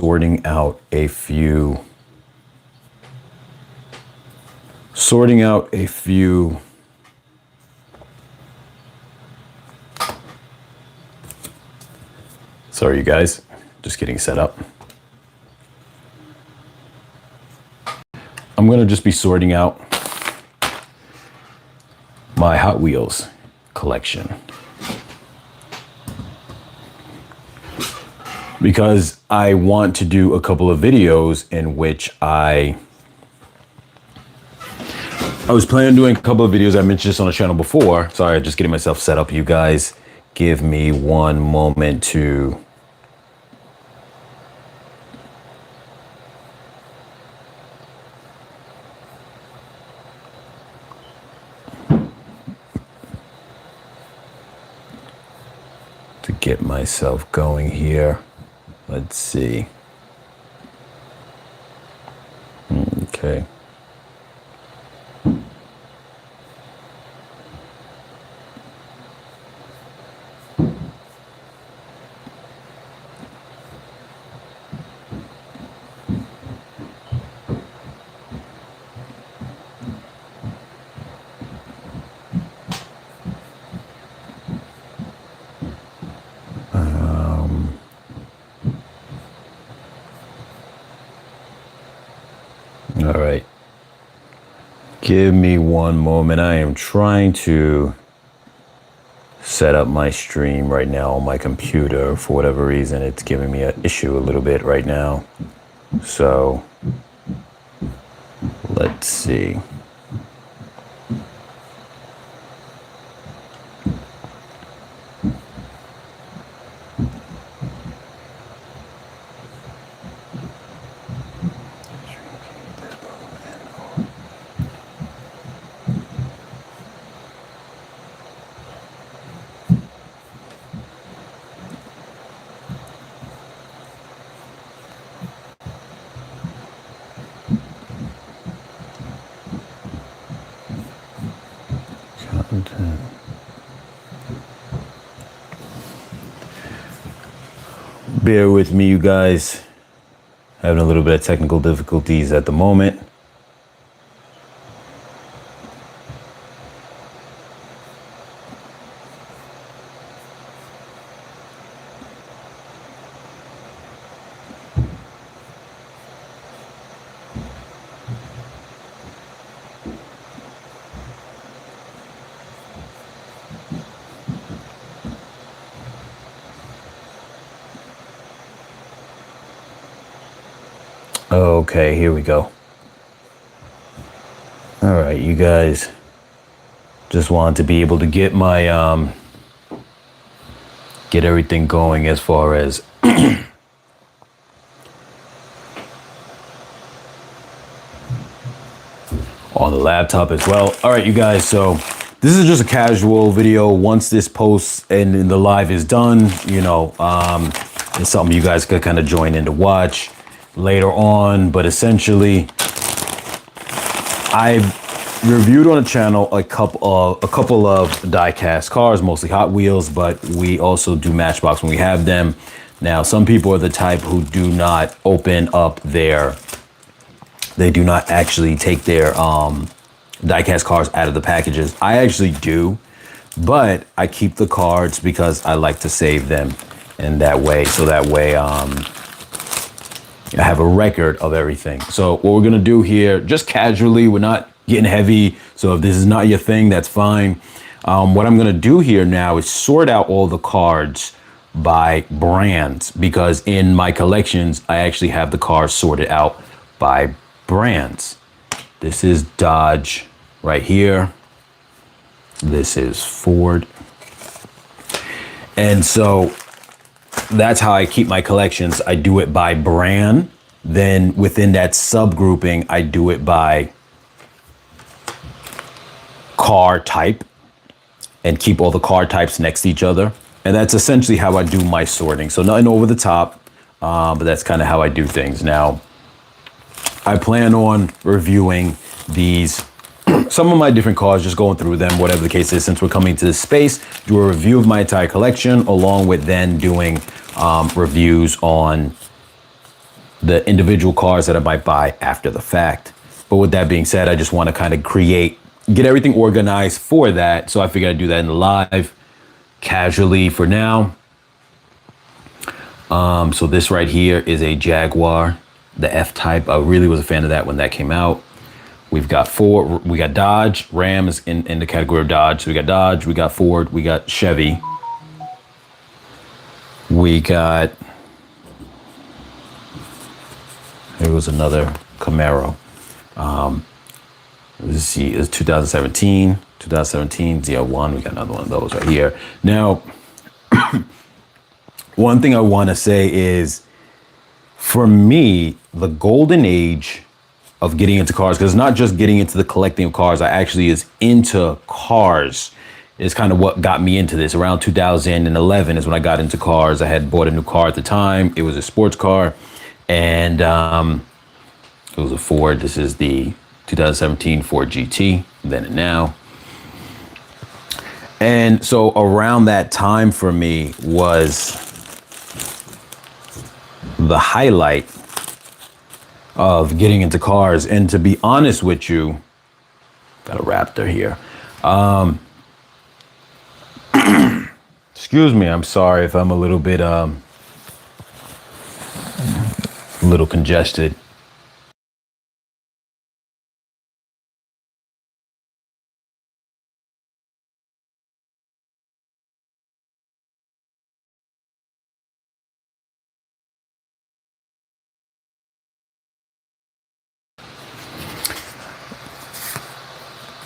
sorting out a few sorry you guys, just getting set up. I'm gonna just be sorting out my Hot Wheels collection, because I want to do a couple of videos in which I was planning on doing a couple of videos. I mentioned this on the channel before. Sorry, just getting myself set up. You guys give me one moment to get myself going here. Let's see. Okay. All right. Give me one moment. I am trying to set up my stream right now on my computer. For whatever reason, it's giving me an issue a little bit right now. So let's see. Bear with me, you guys. Having a little bit of technical difficulties at the moment. Okay, here we go. All right, you guys. Just wanted to be able to get my get everything going as far as on the laptop as well. All right, you guys, so this is just a casual video. Once this post and the live is done, you know, it's something you guys could kind of join in to watch later on. But essentially, I reviewed on the channel a couple of diecast cars, mostly Hot Wheels, but we also do Matchbox when we have them. Now, some people are the type who do not open up they do not actually take their diecast cars out of the packages. I actually do, but I keep the cards because I like to save them in that way. So that way, I have a record of everything. So what we're gonna do here, just casually, we're not getting heavy. So if this is not your thing, that's fine. What I'm gonna do here now is sort out all the cards by brands, because in my collections, I actually have the cars sorted out by brands. This is Dodge right here. This is Ford. And so that's how I keep my collections. I do it by brand. Then within that subgrouping, I do it by car type and keep all the car types next to each other. And that's essentially how I do my sorting. So nothing over the top, but that's kind of how I do things. Now, I plan on reviewing these, some of my different cars, just going through them, whatever the case is, since we're coming to this space, do a review of my entire collection, along with then doing reviews on the individual cars that I might buy after the fact. But with that being said, I just want to kind of get everything organized for that. So I figured I'd do that in the live casually for now. So this right here is a Jaguar, the F-Type. I really was a fan of that when that came out. We got Dodge, Rams in the category of Dodge. So we got Dodge, we got Ford, we got Chevy. We got, there was another Camaro. Let's see, it's 2017 ZL1. We got another one of those right here. Now, one thing I want to say is, for me, the golden age of getting into cars, because it's not just getting into the collecting of cars, I actually is into cars, is kind of what got me into this. Around 2011 is when I got into cars. I had bought a new car at the time. It was a sports car, and it was a Ford. This is the 2017 Ford GT, then and now. And so around that time for me was the highlight of getting into cars. And to be honest with you, got a Raptor here. Excuse me, I'm sorry if I'm a little bit, little congested.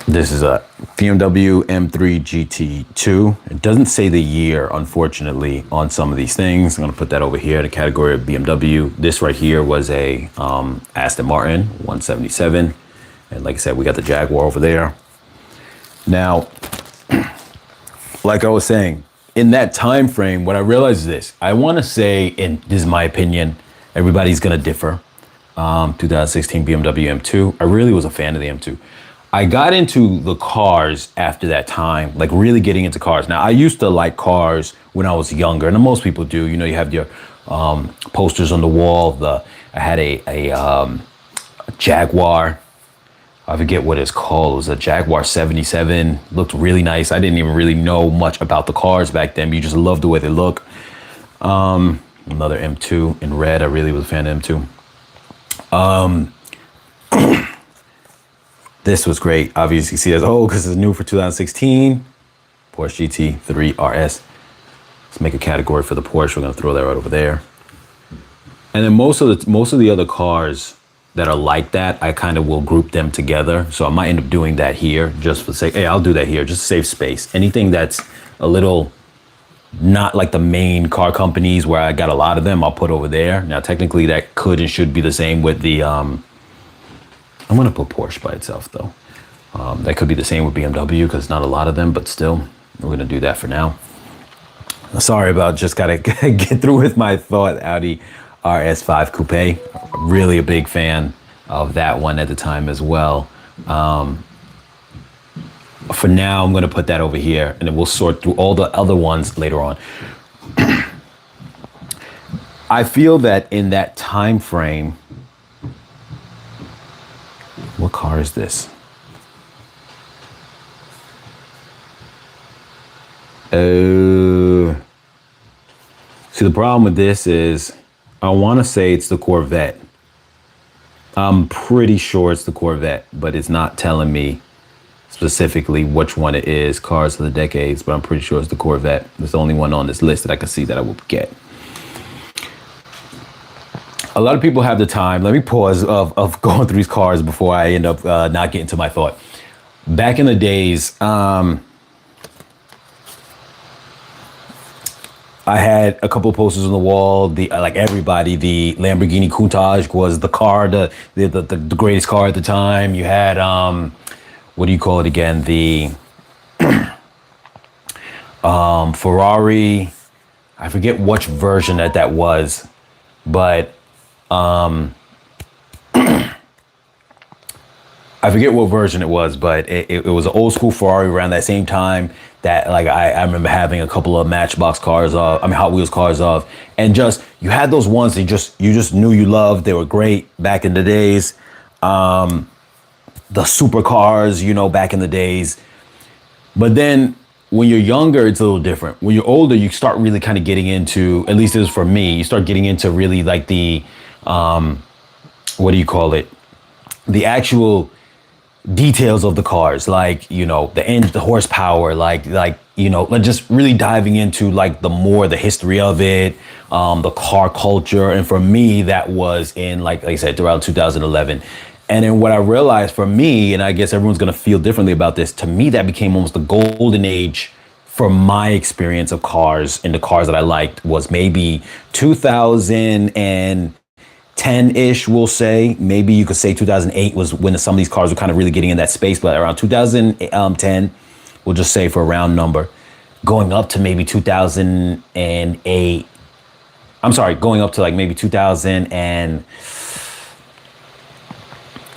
This is a BMW M3 GT2. It doesn't say the year, unfortunately, on some of these things. I'm gonna put that over here in the category of BMW. This right here was a Aston Martin 177. And like I said, we got the Jaguar over there. Now, like I was saying, in that time frame, what I realized is this. I wanna say, and this is my opinion, everybody's gonna differ. 2016 BMW M2. I really was a fan of the M2. I got into the cars after that time, like really getting into cars. Now, I used to like cars when I was younger, and most people do. You know, you have your posters on the wall. I had a Jaguar. I forget what it's called. It was a Jaguar 77. Looked really nice. I didn't even really know much about the cars back then. You just loved the way they look. Another M2 in red. I really was a fan of M2. This was great. Obviously, you see as because it's new for 2016. Porsche GT3 RS. Let's make a category for the Porsche. We're gonna throw that right over there. And then most of the other cars that are like that, I kind of will group them together. So I might end up doing that here just for the sake. Hey, I'll do that here just to save space. Anything that's a little not like the main car companies where I got a lot of them, I'll put over there. Now, technically, that could and should be the same with the. I'm gonna put Porsche by itself though. That could be the same with BMW because not a lot of them, but still, we're gonna do that for now. Sorry about just gotta get through with my thought. Audi RS5 Coupe, really a big fan of that one at the time as well. For now, I'm gonna put that over here, and then we'll sort through all the other ones later on. I feel that in that time frame. What car is this? See, the problem with this is I want to say it's the Corvette. I'm pretty sure it's the Corvette, but it's not telling me specifically which one it is. Cars of the decades, but I'm pretty sure it's the Corvette. It's the only one on this list that I can see that I will get. A lot of people have the time. Let me pause of going through these cars before I end up not getting to my thought. Back in the days, I had a couple of posters on the wall. Like everybody, the Lamborghini Countach was the car, the greatest car at the time. You had what do you call it again? The Ferrari. I forget which version that was, but I forget what version it was, but it was an old school Ferrari around that same time that like I remember having a couple of Matchbox cars of, I mean Hot Wheels cars of, and just you had those ones that you just knew you loved. They were great back in the days. The supercars, back in the days. But then when you're younger, it's a little different. When you're older, you start really kind of getting into, at least it was for me, you start getting into really like the, what do you call it? The actual details of the cars, like, the engine, the horsepower, like, just really diving into like the history of it, the car culture. And for me, that was in like I said, around 2011. And then what I realized for me, and I guess everyone's going to feel differently about this, to me, that became almost the golden age for my experience of cars, and the cars that I liked was maybe 2010-ish, we'll say. Maybe you could say 2008 was when some of these cars were kind of really getting in that space, but around 2010, we'll just say for a round number, going up to maybe 2008. I'm sorry, going up to like maybe 2000 and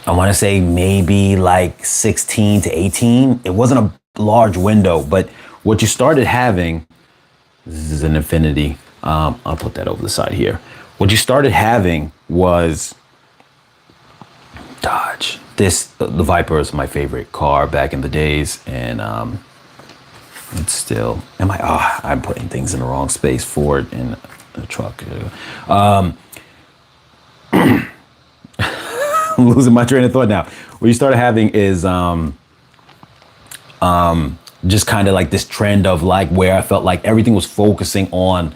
I want to say maybe like 16 to 18. It wasn't a large window, but what you started having, this is an Infinity. I'll put that over the side here. What you started having was Dodge. The Viper is my favorite car back in the days, and it's still. I'm putting things in the wrong space. Ford in the truck. I'm losing my train of thought now. What you started having is just kind of like this trend of like where I felt like everything was focusing on.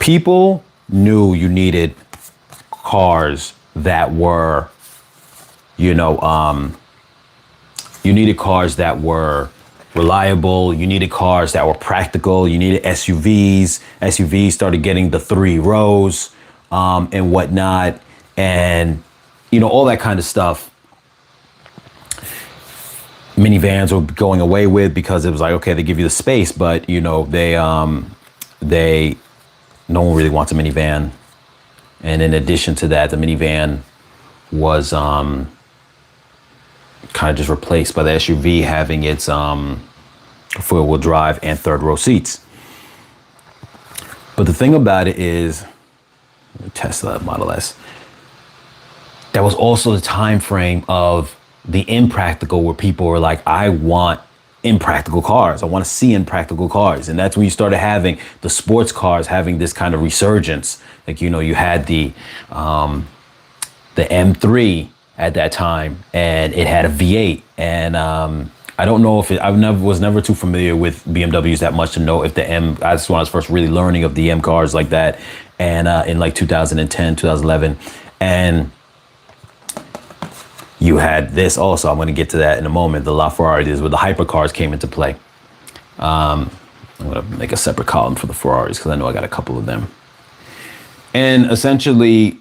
People knew you needed cars that were, you needed cars that were reliable. You needed cars that were practical. You needed SUVs. SUVs started getting the 3 rows. And whatnot, and all that kind of stuff. Minivans were going away with because it was like, okay, they give you the space, but no one really wants a minivan. And in addition to that, the minivan was kind of just replaced by the SUV having its 4-wheel drive and 3rd-row seats. But the thing about it is, Tesla Model S, that was also the time frame of the impractical, where people were like, I want impractical cars. I want to see impractical cars. And that's when you started having the sports cars having this kind of resurgence. Like, you had the M3 at that time, and it had a V8. And I don't know if was never too familiar with BMWs that much to know if the M, that's when I was first really learning of the M cars like that. And in like 2010, 2011. And you had this also, I'm going to get to that in a moment, the LaFerrari, is where the hypercars came into play. I'm going to make a separate column for the Ferraris because I know I got a couple of them. And essentially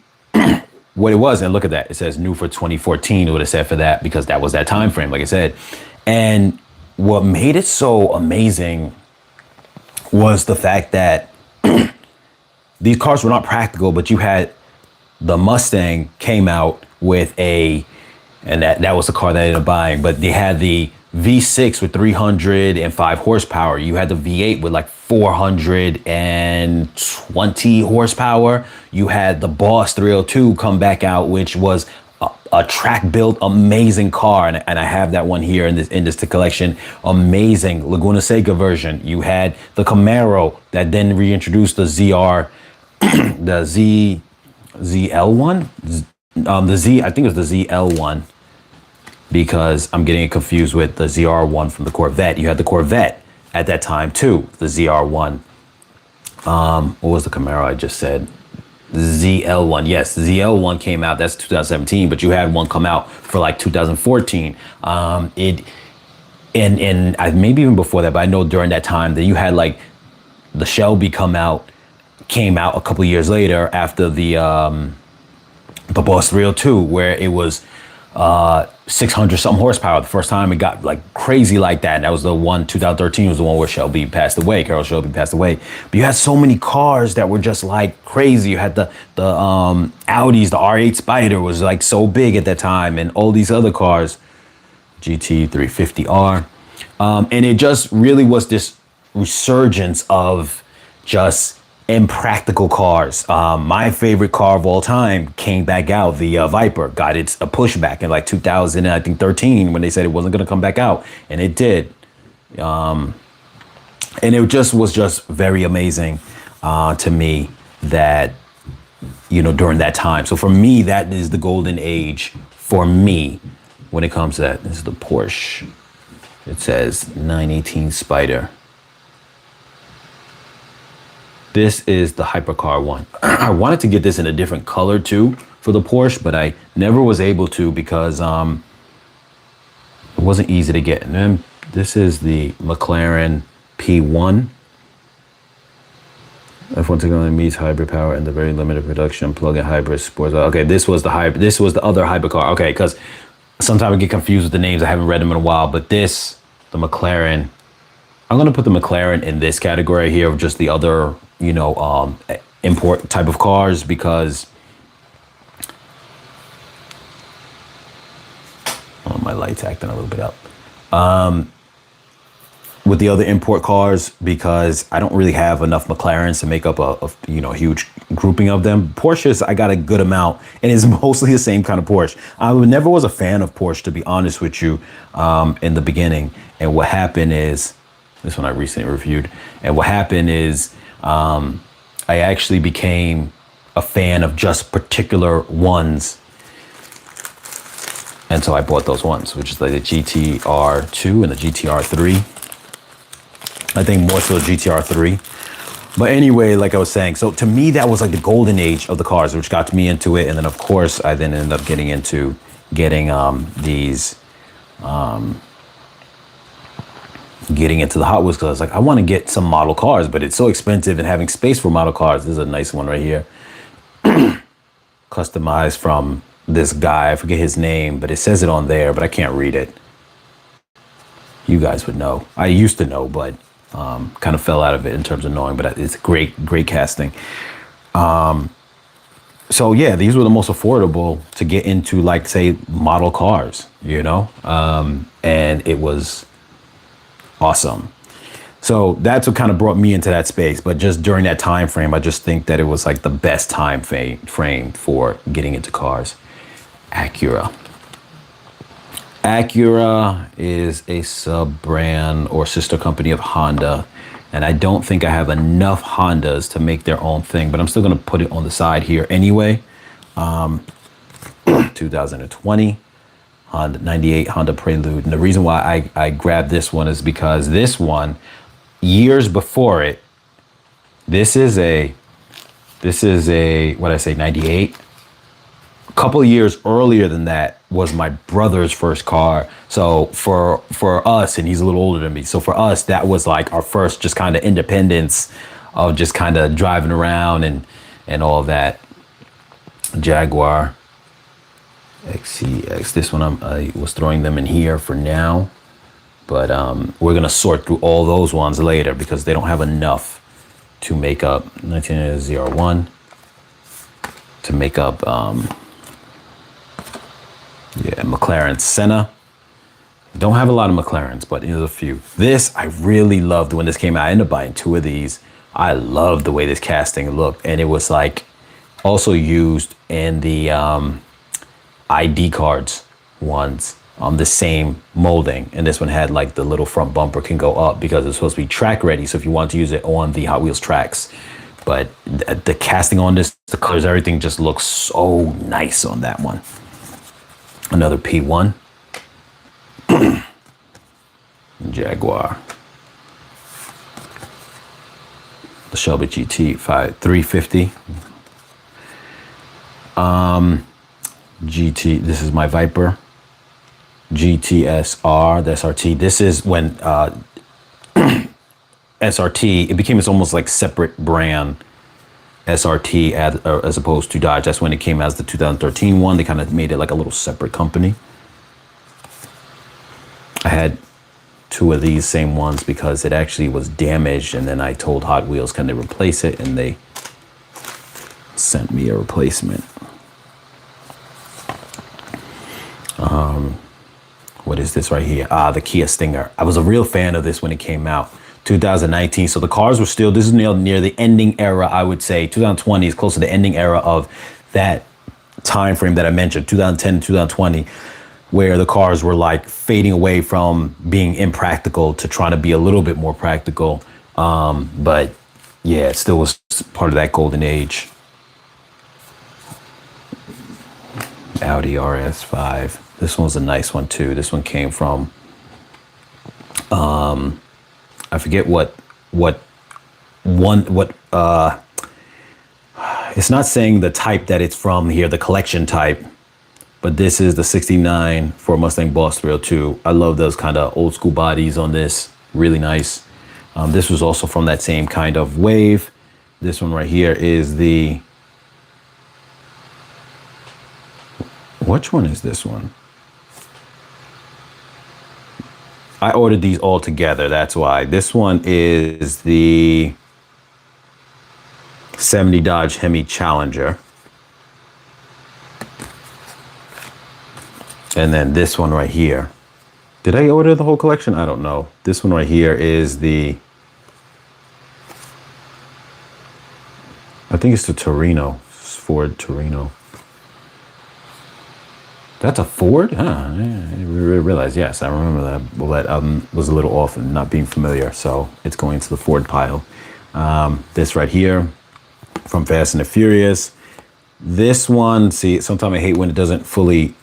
what it was, and look at that, it says new for 2014, it would have said for that because that was that time frame, like I said. And what made it so amazing was the fact that these cars were not practical, but you had the Mustang came out with and that was the car that I ended up buying, but they had the V6 with 305 horsepower. You had the V8 with like 420 horsepower. You had the Boss 302 come back out, which was a track built amazing car, and I have that one here in this collection. Amazing Laguna Seca version. You had the Camaro that then reintroduced the ZR, the ZL1, I think it was the ZL1, because I'm getting it confused with the ZR1 from the Corvette. You had the Corvette at that time too, the ZR1. What was the Camaro I just said? The ZL1, yes, the ZL1 came out, that's 2017, but you had one come out for like 2014. And maybe even before that, but I know during that time that you had like the Shelby came out a couple of years later after the Boss 302, where it was 600 something horsepower the first time it got like crazy like that. And that was the one, 2013 was the one where Shelby passed away. Carroll Shelby passed away. But you had so many cars that were just like crazy. You had the Audis, the R8 Spider was like so big at that time, and all these other cars, GT 350R. And it just really was this resurgence of just impractical cars. My favorite car of all time came back out. The Viper got its a pushback in like 2013 when they said it wasn't going to come back out, and it did. And it just was just very amazing to me that, you know, during that time. So for me, that is the golden age for me when it comes to that. This is the Porsche. It says 918 Spider. This is the hypercar one. I wanted to get this in a different color too for the Porsche, but I never was able to because it wasn't easy to get. And then this is the McLaren P1. F1 technology meets hybrid power and the very limited production plug-in hybrid sports. Okay, this was the hybrid. This was the other hypercar. Okay, because sometimes I get confused with the names. I haven't read them in a while, but this, the McLaren. I'm gonna put the McLaren in this category here of just the other, you know, import type of cars because my light's acting a little bit up. With the other import cars because I don't really have enough McLarens to make up a you know, huge grouping of them. Porsches, I got a good amount, and it's mostly the same kind of Porsche. I never was a fan of Porsche, to be honest with you, in the beginning. And what happened is, this one I recently reviewed, and what happened is I actually became a fan of just particular ones. And so I bought those ones, which is like the GTR2 and the GTR3. I think more so the GTR3. But anyway, like I was saying, so to me, that was like the golden age of the cars, which got me into it. And then, of course, I then ended up getting into getting into the Hot Wheels because I was like, I want to get some model cars, but it's so expensive and having space for model cars. This is a nice one right here. Customized from this guy. I forget his name, but it says it on there, but I can't read it. You guys would know. I used to know, but kind of fell out of it in terms of knowing, but it's great casting. So yeah, these were the most affordable to get into, like, say, model cars, you know? And it was awesome. So that's what kind of brought me into that space. But just during that time frame, I just think that it was like the best time frame for getting into cars. Acura. Acura is a sub-brand or sister company of Honda. And I don't think I have enough Hondas to make their own thing, but I'm still going to put it on the side here anyway. 2020. Honda 98 Honda Prelude. And the reason why I grabbed this one is because this one, years before it, this is a what I say, 98. A couple of years earlier than that was my brother's first car. So for us, and he's a little older than me, so for us, that was like our first just kind of independence of just kind of driving around and all that. Jaguar XCX. This one I was throwing them in here for now, but we're gonna sort through all those ones later because they don't have enough to make up 1901 to make up McLaren Senna. Don't have a lot of McLarens, but there's a few. This I really loved when this came out. I ended up buying 2 of these. I loved the way this casting looked, and it was like also used in the ID cards ones on the same molding, and this one had like the little front bumper can go up because it's supposed to be track ready, so if you want to use it on the Hot Wheels tracks. But the casting on this, the colors, everything just looks so nice on that one. Another P1. Jaguar. The Shelby GT 350. GT, this is my Viper. GTSR, the SRT. This is when SRT, it became its almost like separate brand, SRT, as opposed to Dodge. That's when it came as the 2013 one. They kind of made it like a little separate company. I had two of these same ones because it actually was damaged, and then I told Hot Wheels, can they replace it? And they sent me a replacement. What is this right here? The Kia Stinger. I was a real fan of this when it came out. 2019. So the cars were still, this is near the ending era, I would say. 2020 is close to the ending era of that time frame that I mentioned, 2010, 2020, where the cars were like fading away from being impractical to trying to be a little bit more practical. But yeah, it still was part of that golden age. Audi RS5. This one's a nice one too. This one came from, I forget it's not saying the type that it's from here, the collection type, but this is the 69 Ford Mustang Boss 302. I love those kind of old school bodies on this. Really nice. This was also from that same kind of wave. This one right here is the, which one is this one? I ordered these all together, that's why. This one is the 70 Dodge Hemi Challenger. And then this one right here. Did I order the whole collection? I don't know. This one right here is the, I think it's the Torino, Ford Torino. That's a Ford? I realized, yes, I remember that. Well, that was a little off and not being familiar, so it's going to the Ford pile. This right here, from Fast and the Furious. This one, see, sometimes I hate when it doesn't fully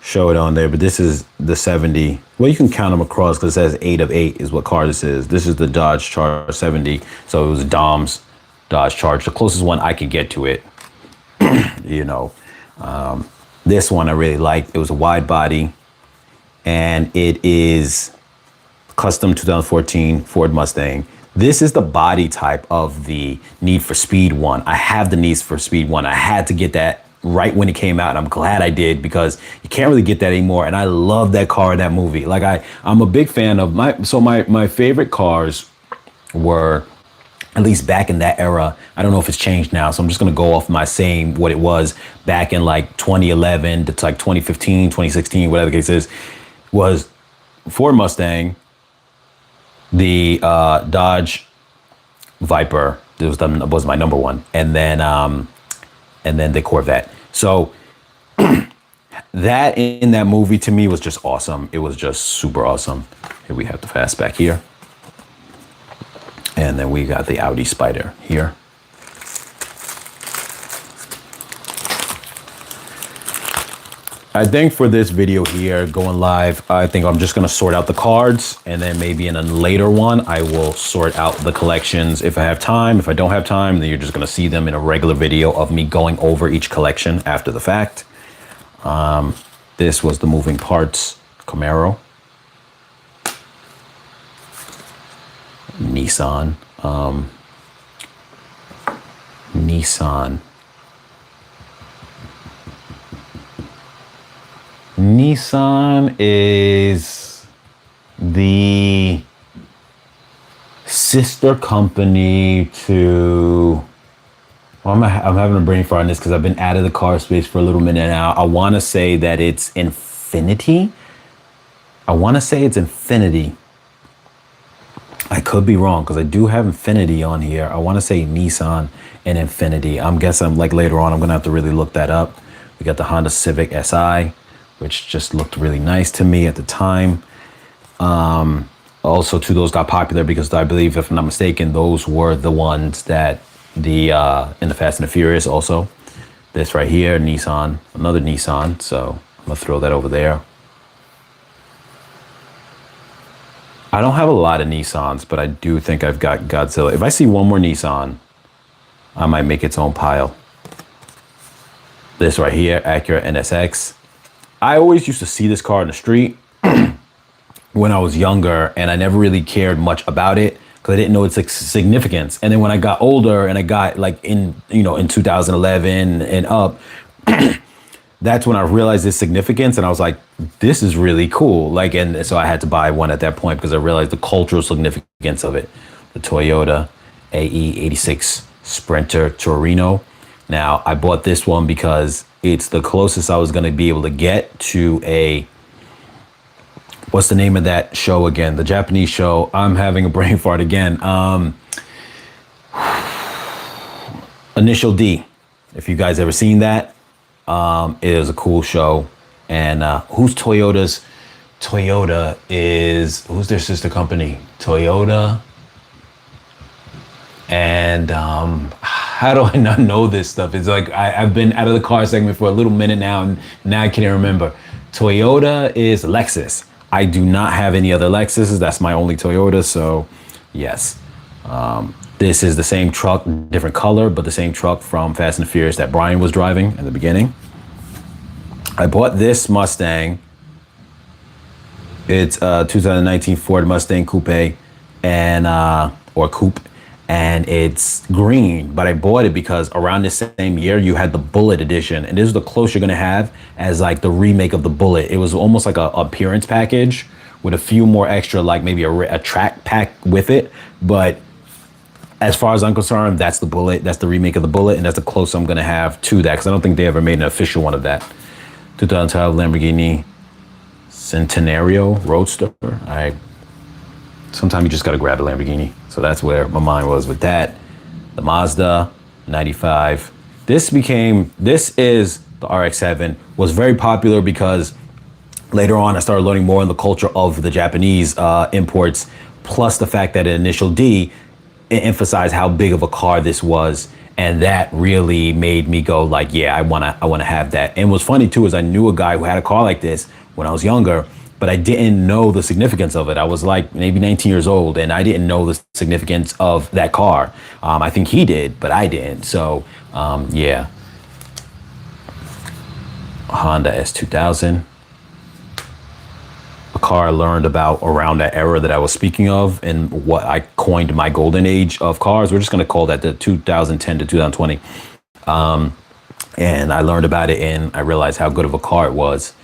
show it on there, but this is the 70. Well, you can count them across because it says 8 of 8 is what car this is. This is the Dodge Charger 70, so it was Dom's Dodge Charger, the closest one I could get to it, you know. This one I really liked. It was a wide body, and it is custom 2014 Ford Mustang. This is the body type of the Need for Speed one. I have the Need for Speed one. I had to get that right when it came out, and I'm glad I did because you can't really get that anymore. And I love that car in that movie. Like I'm a big fan of my favorite cars were, at least back in that era. I don't know if it's changed now, so I'm just gonna go off my same what it was back in like 2011 to like 2015, 2016, whatever the case is, was Ford Mustang, the Dodge Viper. This was my number one, and then the Corvette. So that in that movie to me was just awesome. It was just super awesome. Here we have the fastback here. And then we got the Audi Spider here. I think for this video here, going live, I think I'm just gonna sort out the cards, and then maybe in a later one, I will sort out the collections if I have time. If I don't have time, then you're just gonna see them in a regular video of me going over each collection after the fact. This was the moving parts Camaro. Nissan. Nissan is the sister company to, well, I'm having a brain fart on this because I've been out of the car space for a little minute now. I want to say that it's Infiniti. I could be wrong because I do have Infiniti on here. I want to say Nissan and Infiniti. I'm guessing like later on I'm going to have to really look that up. We got the Honda Civic Si, which just looked really nice to me at the time. Also, too, those got popular because I believe, if I'm not mistaken, those were the ones that in the Fast and the Furious also. This right here, Nissan, another Nissan. So I'm going to throw that over there. I don't have a lot of Nissans, but I do think I've got Godzilla. If I see one more Nissan, I might make its own pile. This right here, Acura NSX. I always used to see this car in the street when I was younger, and I never really cared much about it because I didn't know its significance. And then when I got older and I got like in 2011 and up, that's when I realized its significance, and I was like, this is really cool. Like, and so I had to buy one at that point because I realized the cultural significance of it. The Toyota AE86 Sprinter Torino. Now, I bought this one because it's the closest I was going to be able to get to a, what's the name of that show again? The Japanese show. I'm having a brain fart again. Initial D. If you guys ever seen that, it is a cool show. And who's Toyota's? Toyota is, who's their sister company? Toyota. And how do I not know this stuff? It's like I've been out of the car segment for a little minute now, and now I can't remember. Toyota is Lexus. I do not have any other Lexuses. That's my only Toyota. So, yes. This is the same truck, different color, but the same truck from Fast and the Furious that Brian was driving in the beginning. I bought this Mustang. It's a 2019 Ford Mustang Coupe, and or Coupe, and it's green. But I bought it because around the same year you had the Bullet edition, and this is the closest you're gonna have as like the remake of the Bullet. It was almost like a appearance package with a few more extra, like maybe a track pack with it, but as far as I'm concerned, that's the Bullet. That's the remake of the Bullet, and that's the closest I'm gonna have to that, because I don't think they ever made an official one of that. 2012 Lamborghini Centenario Roadster. Sometimes you just gotta grab a Lamborghini. So that's where my mind was with that. The Mazda 95. This is the RX-7. Was very popular because later on I started learning more in the culture of the Japanese imports, plus the fact that at Initial D, it emphasized how big of a car this was, and that really made me go like, yeah, I wanna have that. And what's funny too is I knew a guy who had a car like this when I was younger, but I didn't know the significance of it. I was like maybe 19 years old, and I didn't know the significance of that car. I think he did, but I didn't. So yeah, Honda S2000. A car I learned about around that era that I was speaking of, and what I coined my golden age of cars. We're just going to call that the 2010 to 2020. And I learned about it, and I realized how good of a car it was.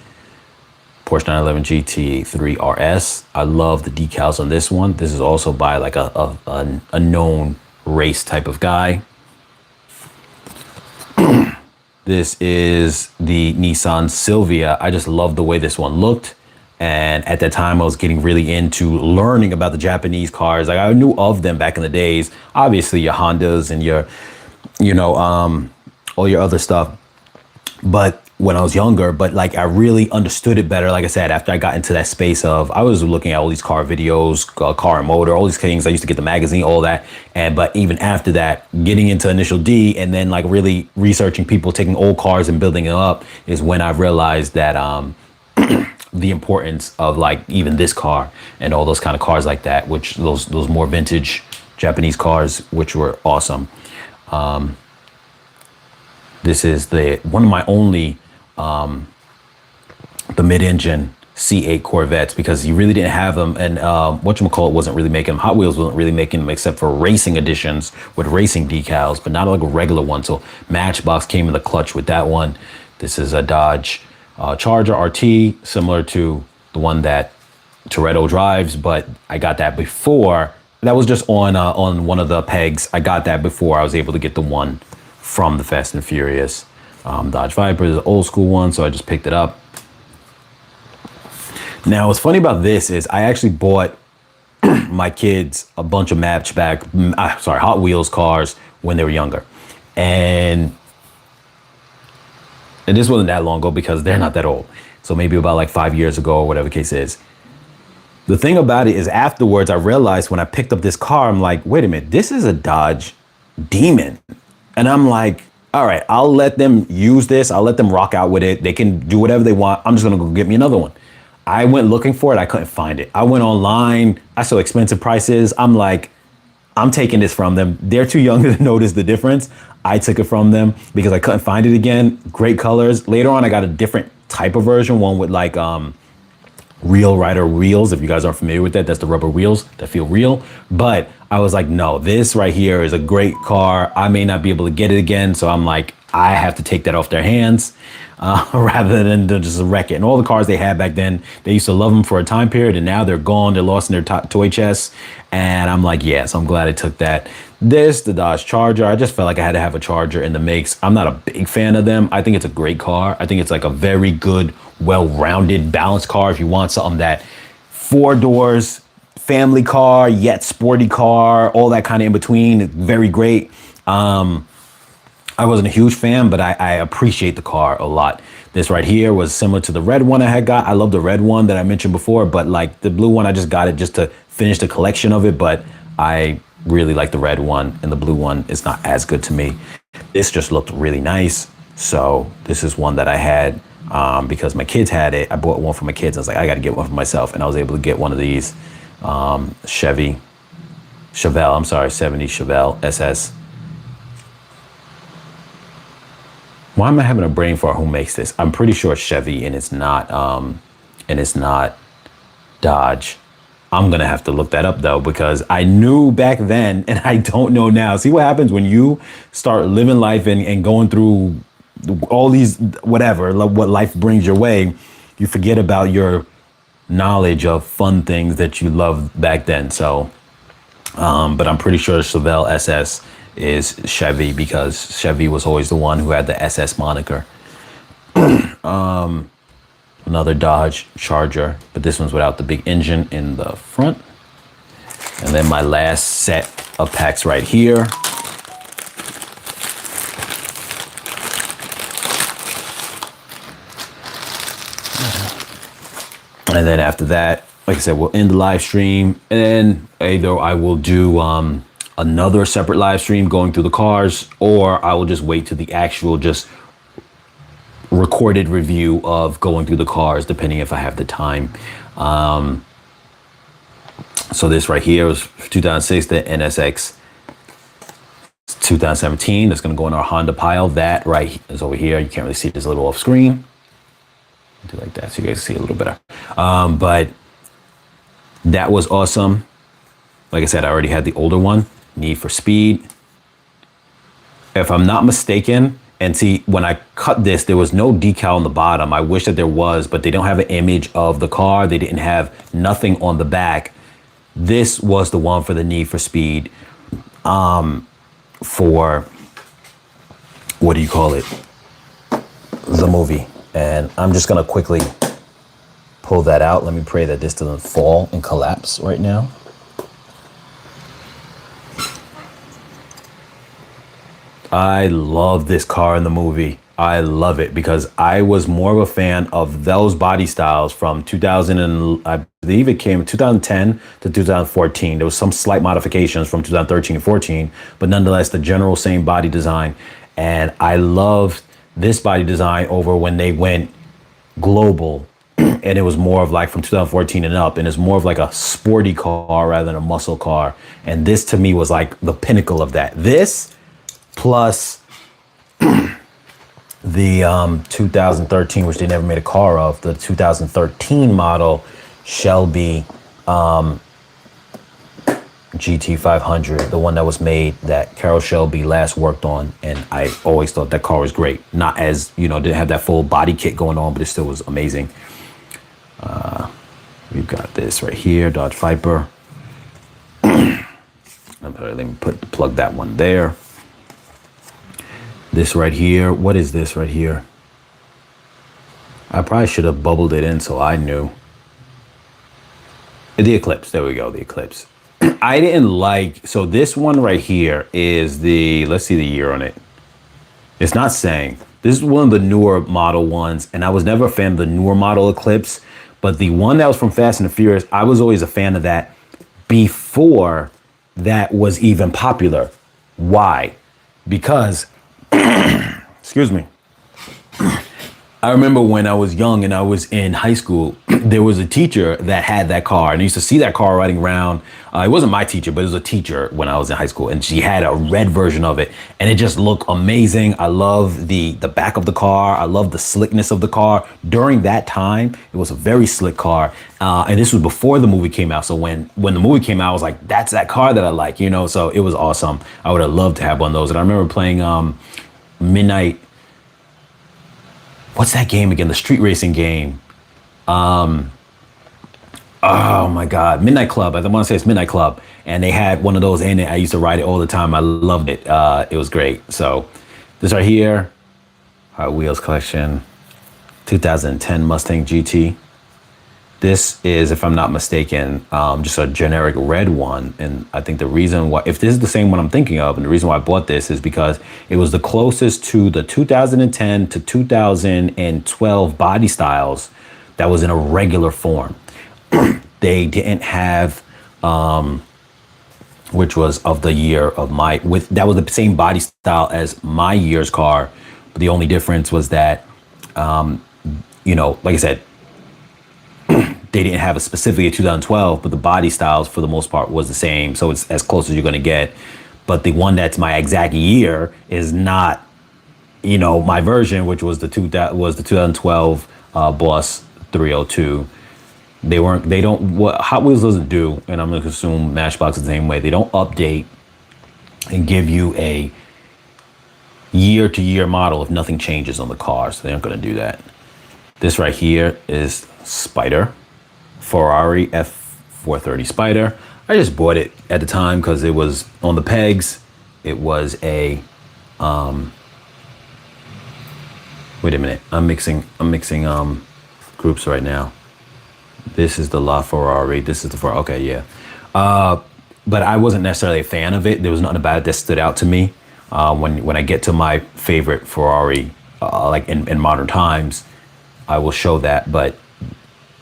Porsche 911 GT3 RS. I love the decals on this one. This is also by like a known race type of guy. This is the Nissan Silvia. I just love the way this one looked. And at that time, I was getting really into learning about the Japanese cars. Like I knew of them back in the days. Obviously, your Hondas and your, all your other stuff. But when I was younger, but like I really understood it better. Like I said, after I got into that space of, I was looking at all these car videos, Car and Motor, all these things. I used to get the magazine, all that. But even after that, getting into Initial D and then like really researching people taking old cars and building them up is when I realized that the importance of like even this car and all those kind of cars like that, which those more vintage Japanese cars, which were awesome. This is one of my only the mid-engine C8 Corvettes, because you really didn't have them, and whatchamacallit wasn't really making them. Hot Wheels wasn't really making them except for racing editions with racing decals, but not like a regular one. So Matchbox came in the clutch with that one. This is a Dodge Charger RT, similar to the one that Toretto drives, but I got that before. That was just on one of the pegs. I got that before I was able to get the one from the Fast and Furious. Dodge Viper is an old school one, so I just picked it up. Now, what's funny about this is I actually bought my kids a bunch of Hot Wheels cars when they were younger. And this wasn't that long ago because they're not that old. So maybe about like 5 years ago or whatever the case is. The thing about it is afterwards, I realized when I picked up this car, I'm like, wait a minute, this is a Dodge Demon. And I'm like, all right, I'll let them use this. I'll let them rock out with it. They can do whatever they want. I'm just gonna go get me another one. I went looking for it. I couldn't find it. I went online. I saw expensive prices. I'm like, I'm taking this from them. They're too young to notice the difference. I took it from them because I couldn't find it again. Great colors. Later on, I got a different type of version, one with like Real Rider wheels. If you guys aren't familiar with that, that's the rubber wheels that feel real. But I was like, no, this right here is a great car. I may not be able to get it again. So I'm like, I have to take that off their hands rather than to just wreck it. And all the cars they had back then, they used to love them for a time period. And now they're gone. They're lost in their toy chests. And I'm like, yeah, so I'm glad I took that. The Dodge Charger, I just felt like I had to have a Charger in the mix. I'm not a big fan of them. I think it's a great car. I think it's like a very good, well-rounded, balanced car. If you want something that 4 doors, family car, yet sporty car, all that kind of in between, very great. I wasn't a huge fan, but I appreciate the car a lot. This right here was similar to the red one I had got. I love the red one that I mentioned before, but like the blue one, I just got it just to finish the collection of it. But I really like the red one, and the blue one is not as good to me. This just looked really nice. So this is one that I had because my kids had it. I bought one for my kids. I was like, I got to get one for myself. And I was able to get one of these Chevelle, 70 Chevelle SS. Why am I having a brain fart? Who makes this? I'm pretty sure it's Chevy, and it's not Dodge. I'm gonna have to look that up though, because I knew back then and I don't know now. See what happens when you start living life and going through all these whatever, what life brings your way, you forget about your knowledge of fun things that you loved back then. So, but I'm pretty sure Chevelle SS is Chevy because Chevy was always the one who had the SS moniker. Another Dodge Charger, but this one's without the big engine in the front. And then my last set of packs right here. And then after that, like I said, we'll end the live stream, and then either I will do another separate live stream going through the cars, or I will just wait to the actual just recorded review of going through the cars, depending if I have the time. So this right here was 2006, the NSX 2017. That's going to go in our Honda pile. That right is over here. You can't really see it, it's a little off screen. Do like that so you guys see a little better. But that was awesome. Like I said, I already had the older one, Need for Speed. If I'm not mistaken, and see, when I cut this, there was no decal on the bottom. I wish that there was, but they don't have an image of the car. They didn't have nothing on the back. This was the one for the Need for Speed. For, what do you call it? The movie. And I'm just gonna quickly pull that out. Let me pray that this doesn't fall and collapse right now. I love this car in the movie. I love it because I was more of a fan of those body styles from 2000 and I believe it came 2010 to 2014. There was some slight modifications from 2013 and 14, but nonetheless, the general same body design. And I loved this body design over when they went global. And it was more of like from 2014 and up, and it's more of like a sporty car rather than a muscle car. And this to me was like the pinnacle of that. This plus the 2013, which they never made a car of, the 2013 model Shelby GT500, the one that was made that Carroll Shelby last worked on. And I always thought that car was great. Not as, you know, didn't have that full body kit going on, but it still was amazing. We've got this right here, Dodge Viper. Let me plug that one there. This right here, what is this right here? I probably should have bubbled it in so I knew. The Eclipse, there we go, the Eclipse. I didn't like, so this one right here is the, let's see the year on it. It's not saying. This is one of the newer model ones, and I was never a fan of the newer model Eclipse, but the one that was from Fast and the Furious, I was always a fan of that before that was even popular. Why? Because, excuse me, I remember when I was young and I was in high school, there was a teacher that had that car, and I used to see that car riding around. It wasn't my teacher, but it was a teacher when I was in high school, and she had a red version of it, and it just looked amazing. I love the back of the car. I love the slickness of the car. During that time, it was a very slick car, and this was before the movie came out. So when the movie came out, I was like, "That's that car that I like," you know. So it was awesome. I would have loved to have one of those, and I remember playing Midnight. What's that game again? The street racing game. Oh my God, Midnight Club. I want to say it's Midnight Club, and they had one of those in it. I used to ride it all the time. I loved it. It was great. So this right here, Hot Wheels collection, 2010 Mustang GT. This is, if I'm not mistaken, just a generic red one. And I think the reason why, if this is the same one I'm thinking of, and the reason why I bought this is because it was the closest to the 2010 to 2012 body styles that was in a regular form. They didn't have, which was of the year of that was the same body style as my year's car. But the only difference was that, like I said, they didn't have a specifically a 2012, but the body styles for the most part was the same. So it's as close as you're going to get. But the one that's my exact year is not, my version, which was the 2012 Boss 302. What Hot Wheels doesn't do, and I'm going to assume Matchbox is the same way, they don't update and give you a year to year model if nothing changes on the car. So they aren't going to do that. This right here is Spider, Ferrari F430 Spider. I just bought it at the time because it was on the pegs. It was a, wait a minute, I'm mixing groups right now. This is the LaFerrari. This is the Ferrari. Okay, yeah. But I wasn't necessarily a fan of it. There was nothing about it that stood out to me. When I get to my favorite Ferrari, like in modern times, I will show that. But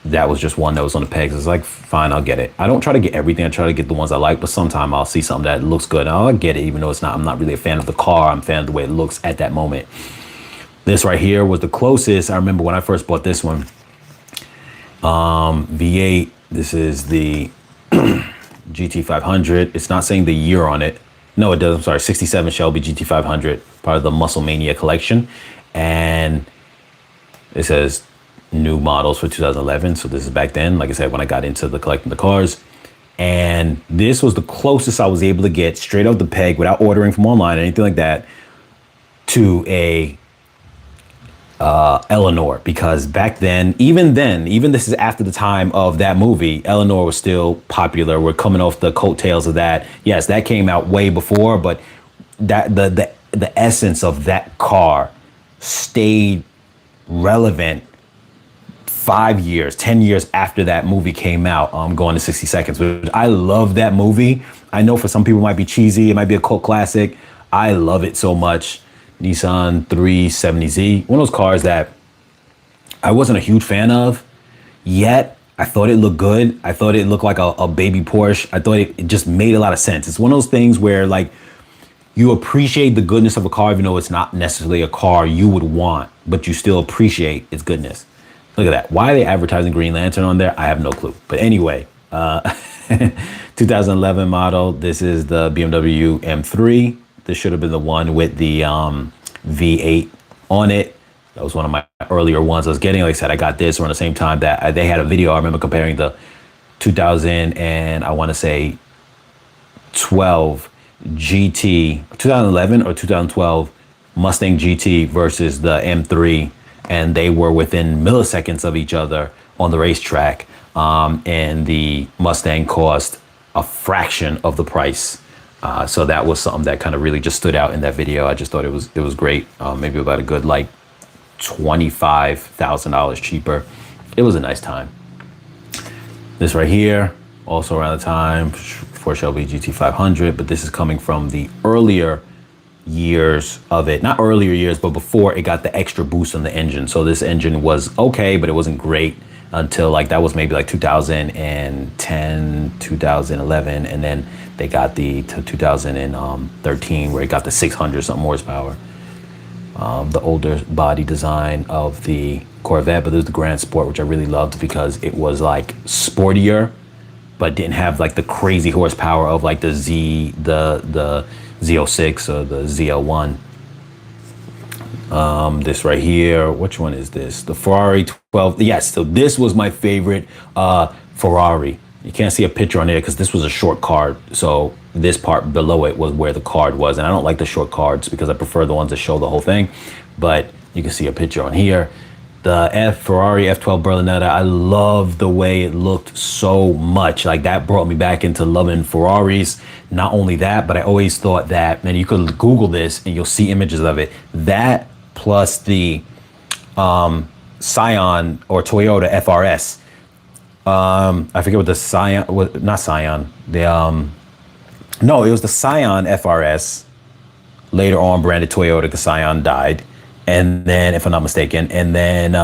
that was just one that was on the pegs. It's like, fine, I'll get it. I don't try to get everything. I try to get the ones I like. But sometimes I'll see something that looks good, and I'll get it, even though I'm not really a fan of the car. I'm a fan of the way it looks at that moment. This right here was the closest. I remember when I first bought this one. V8, this is the GT500. It's not saying the year on it. No, it does. I'm sorry, 67 Shelby GT500, part of the Muscle Mania collection. And it says new models for 2011. So this is back then, like I said, when I got into the collecting the cars. And this was the closest I was able to get straight off the peg without ordering from online or anything like that to a Eleanor, because back then, even this is after the time of that movie, Eleanor was still popular. We're coming off the coattails of that. Yes, that came out way before, but that the essence of that car stayed relevant 5 years, 10 years after that movie came out. Going to 60 Seconds. I love that movie. I know for some people it might be cheesy, it might be a cult classic. I love it so much. Nissan 370Z, one of those cars that I wasn't a huge fan of, yet I thought it looked good. I thought it looked like a baby Porsche. I thought it just made a lot of sense. It's one of those things where like you appreciate the goodness of a car, even though it's not necessarily a car you would want, but you still appreciate its goodness. Look at that. Why are they advertising Green Lantern on there? I have no clue. But anyway, 2011 model. This is the BMW M3. This should have been the one with the V8 on it. That was one of my earlier ones I was getting. Like I said, I got this around the same time that they had a video. I remember comparing the 2000 and I want to say 12 GT, 2011 or 2012 Mustang GT versus the M3. And they were within milliseconds of each other on the racetrack. And the Mustang cost a fraction of the price. So that was something that kind of really just stood out in that video. I just thought it was great. Maybe about a good like $25,000 cheaper. It was a nice time. This right here, also around the time for Shelby GT500, but this is coming from the earlier years of it. Not earlier years, but before it got the extra boost on the engine. So this engine was okay, but it wasn't great until like that was maybe like 2010, 2011, and then they got the 2013 where it got the 600 something horsepower. the older body design of the Corvette, but there's the Grand Sport, which I really loved because it was like sportier, but didn't have like the crazy horsepower of like the Z06 or the ZL1. This right here, which one is this? The Ferrari 12. Yes, so this was my favorite Ferrari. You can't see a picture on there because this was a short card. So this part below it was where the card was. And I don't like the short cards because I prefer the ones that show the whole thing. But you can see a picture on here. The Ferrari F12 Berlinetta, I love the way it looked so much. Like that brought me back into loving Ferraris. Not only that, but I always thought that, and you could Google this and you'll see images of it. That plus the Scion or Toyota FRS. I forget what the Scion, not Scion. No, it was the Scion FRS. Later on, branded Toyota because Scion died, and then, if I'm not mistaken, and then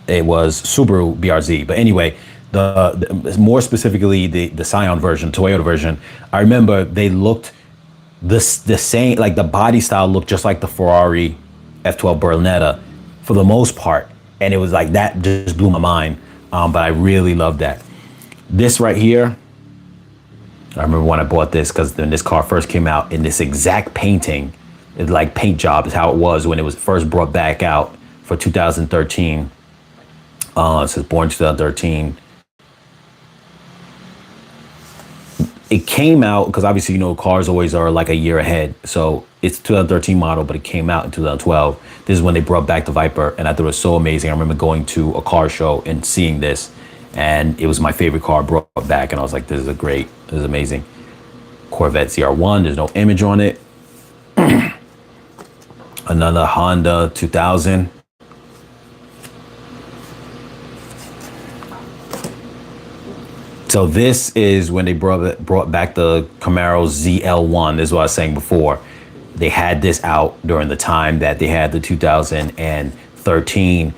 it was Subaru BRZ. But anyway, the more specifically the Scion version, Toyota version. I remember they looked the same, like the body style looked just like the Ferrari F12 Berlinetta for the most part, and it was like that just blew my mind. But I really loved that. This right here, I remember when I bought this because when this car first came out in this exact painting, it's like paint job is how it was when it was first brought back out for 2013. It says born 2013. It came out because obviously, you know, cars always are like a year ahead. So it's 2013 model, but it came out in 2012. This is when they brought back the Viper, and I thought it was so amazing. I remember going to a car show and seeing this, and it was my favorite car brought back, and I was like, this is amazing. Corvette ZR1, there's no image on it. Another Honda 2000. So this is when they brought back the Camaro ZL1. This is what I was saying before. They had this out during the time that they had the 2013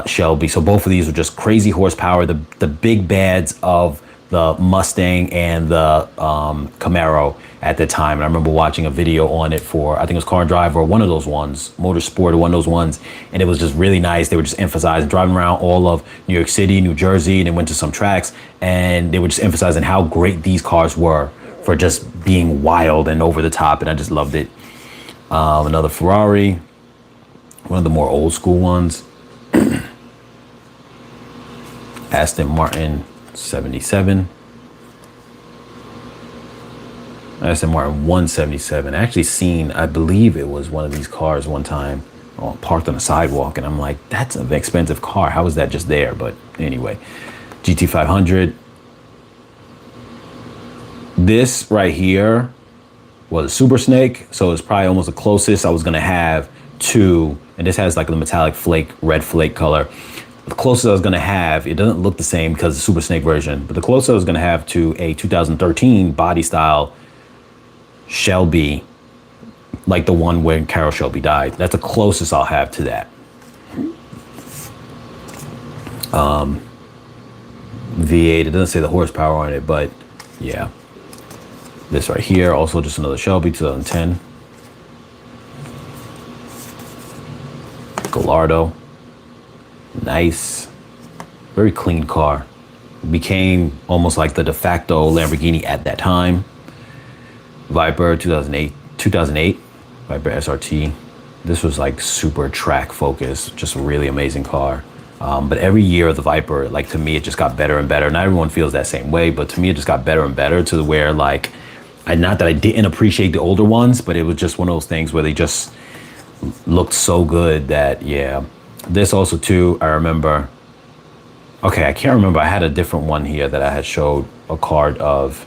Shelby. So both of these were just crazy horsepower. The big bads of the Mustang and the Camaro at the time. And I remember watching a video on it for, I think it was Car and Drive or one of those ones, Motorsport or one of those ones. And it was just really nice. They were just emphasizing driving around all of New York City, New Jersey, and they went to some tracks. And they were just emphasizing how great these cars were for just being wild and over the top. And I just loved it. Another Ferrari, one of the more old school ones. Aston Martin 77. Aston Martin 177. I actually seen, I believe it was one of these cars one time parked on the sidewalk, and I'm like, that's an expensive car. How is that just there? But anyway, GT 500. This right here was a Super Snake, so it's probably almost the closest I was gonna have to, and this has like the metallic flake, red flake color. The closest I was gonna have, it doesn't look the same because it's the Super Snake version, but the closest I was gonna have to a 2013 body style Shelby, like the one when Carroll Shelby died. That's the closest I'll have to that. V8, it doesn't say the horsepower on it, but yeah. This right here, also just another Shelby, 2010. Gallardo. Nice. Very clean car. Became almost like the de facto Lamborghini at that time. Viper 2008. Viper SRT. This was like super track focused, just a really amazing car. But every year of the Viper, like to me, it just got better and better. Not everyone feels that same way, but to me, it just got better and better to where like, not that I didn't appreciate the older ones, but it was just one of those things where they just looked so good that, yeah. This also too, I remember, okay, I can't remember. I had a different one here that I had showed a card of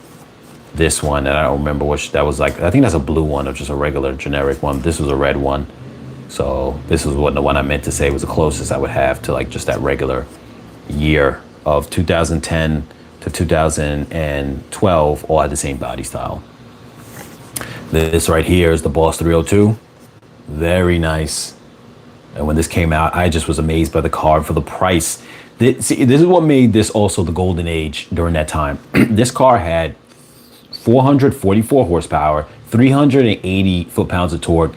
this one, and I don't remember which that was like. I think that's a blue one or just a regular generic one. This was a red one. So this was what the one I meant to say was the closest I would have to like just that regular year of 2010 to 2012, all had the same body style. This right here is the Boss 302. Very nice. And when this came out, I just was amazed by the car for the price. This is what made this also the golden age during that time. This car had 444 horsepower, 380 foot-pounds of torque,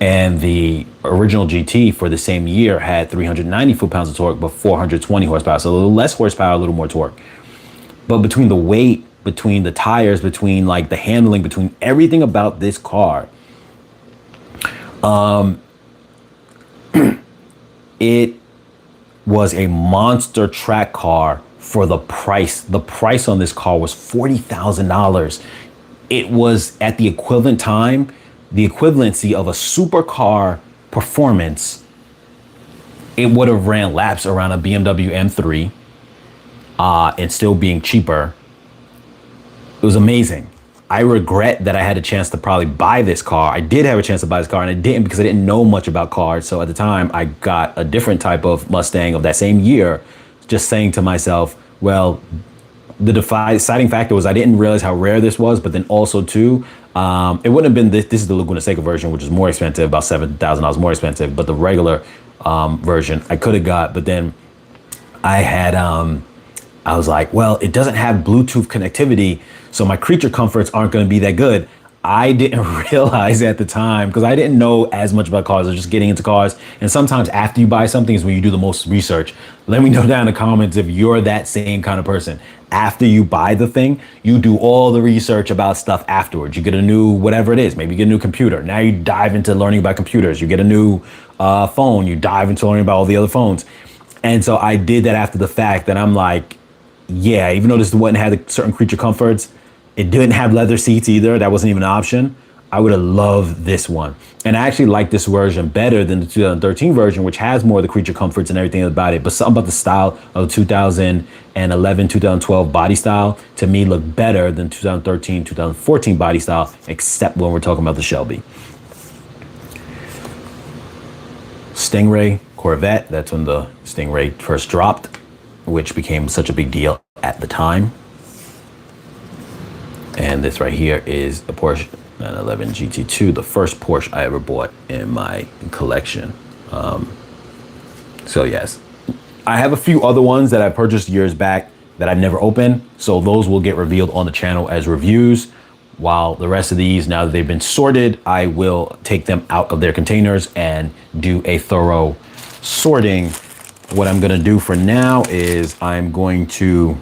And the original GT for the same year had 390 foot-pounds of torque, but 420 horsepower. So a little less horsepower, a little more torque. But between the weight, between the tires, between like the handling, between everything about this car, it was a monster track car for the price. The price on this car was $40,000. It was at the equivalent time, the equivalency of a supercar performance. It would have ran laps around a BMW M3 and still being cheaper. It was amazing. I regret that I had a chance to probably buy this car. I did have a chance to buy this car and I didn't because I didn't know much about cars. So at the time I got a different type of Mustang of that same year, just saying to myself, well, the deciding factor was I didn't realize how rare this was, but then also too, it wouldn't have been this is the Laguna Seca version, which is more expensive, about $7,000 more expensive, but the regular version I could have got, but then I had, I was like, well, it doesn't have Bluetooth connectivity, so my creature comforts aren't going to be that good. I didn't realize at the time, because I didn't know as much about cars. I was just getting into cars. And sometimes after you buy something is when you do the most research. Let me know down in the comments if you're that same kind of person. After you buy the thing, you do all the research about stuff afterwards. You get a new, whatever it is, maybe you get a new computer. Now you dive into learning about computers. You get a new phone. You dive into learning about all the other phones. And so I did that after the fact, and I'm like, yeah, even though this one had a certain creature comforts, it didn't have leather seats either. That wasn't even an option. I would have loved this one. And I actually like this version better than the 2013 version, which has more of the creature comforts and everything about it. But something about the style of 2011, 2012 body style to me looked better than 2013, 2014 body style, except when we're talking about the Shelby. Stingray Corvette, that's when the Stingray first dropped, which became such a big deal at the time. And this right here is the Porsche 911 GT2, the first Porsche I ever bought in my collection. So yes, I have a few other ones that I purchased years back that I've never opened. So those will get revealed on the channel as reviews. While the rest of these, now that they've been sorted, I will take them out of their containers and do a thorough sorting. What I'm gonna do for now is I'm going to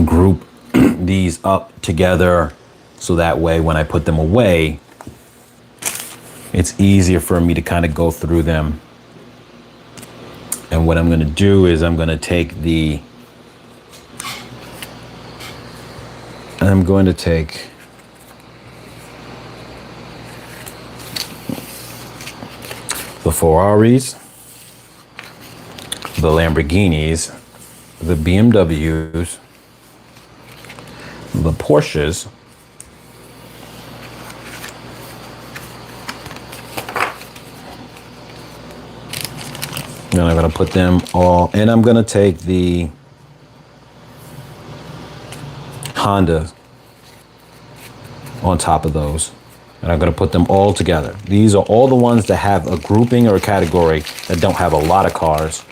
group these up together so that way when I put them away, it's easier for me to kind of go through them. And what I'm going to do is I'm going to take the Ferraris, the Lamborghinis, the BMWs, the Porsches, and I'm going to put them all, and I'm going to take the Honda on top of those, and I'm going to put them all together. These are all the ones that have a grouping or a category that don't have a lot of cars,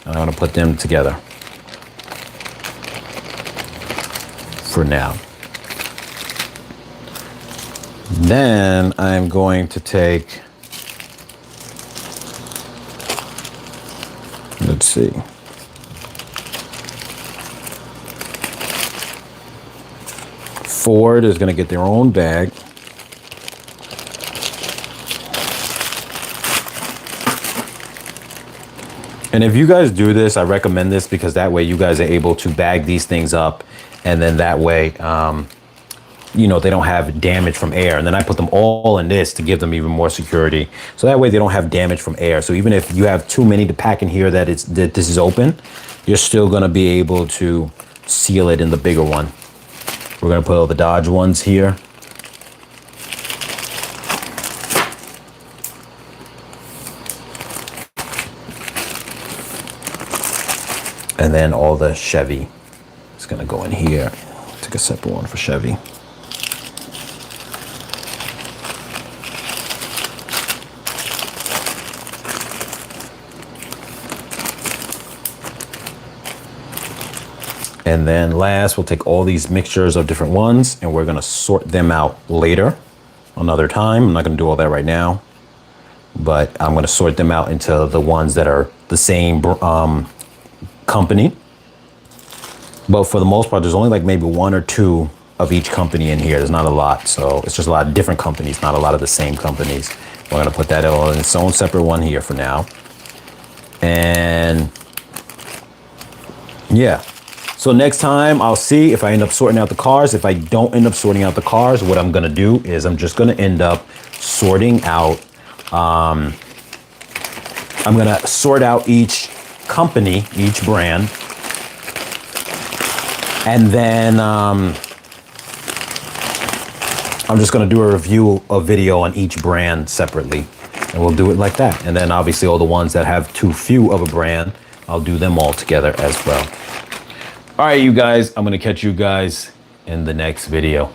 and I'm going to put them together for now. Then I'm going to take, let's see, Ford is going to get their own bag. And if you guys do this, I recommend this because that way you guys are able to bag these things up. And then that way, you know, they don't have damage from air. And then I put them all in this to give them even more security. So that way they don't have damage from air. So even if you have too many to pack in here that this is open, you're still gonna be able to seal it in the bigger one. We're gonna put all the Dodge ones here. And then all the Chevy is gonna go in here. Take a separate one for Chevy. And then last, we'll take all these mixtures of different ones and we're gonna sort them out later, another time. I'm not gonna do all that right now. but I'm gonna sort them out into the ones that are the same company. But for the most part, there's only like maybe one or two of each company in here. There's not a lot, so it's just a lot of different companies, not a lot of the same companies. We're gonna put that all in its own separate one here for now. And yeah, so next time I'll see if I end up sorting out the cars. If I don't end up sorting out the cars, what I'm gonna do is I'm just gonna end up sorting out, I'm gonna sort out each company, each brand, and then I'm just gonna do a review, a video on each brand separately, and we'll do it like that. And then obviously all the ones that have too few of a brand, I'll do them all together as well. All right, you guys, I'm gonna catch you guys in the next video.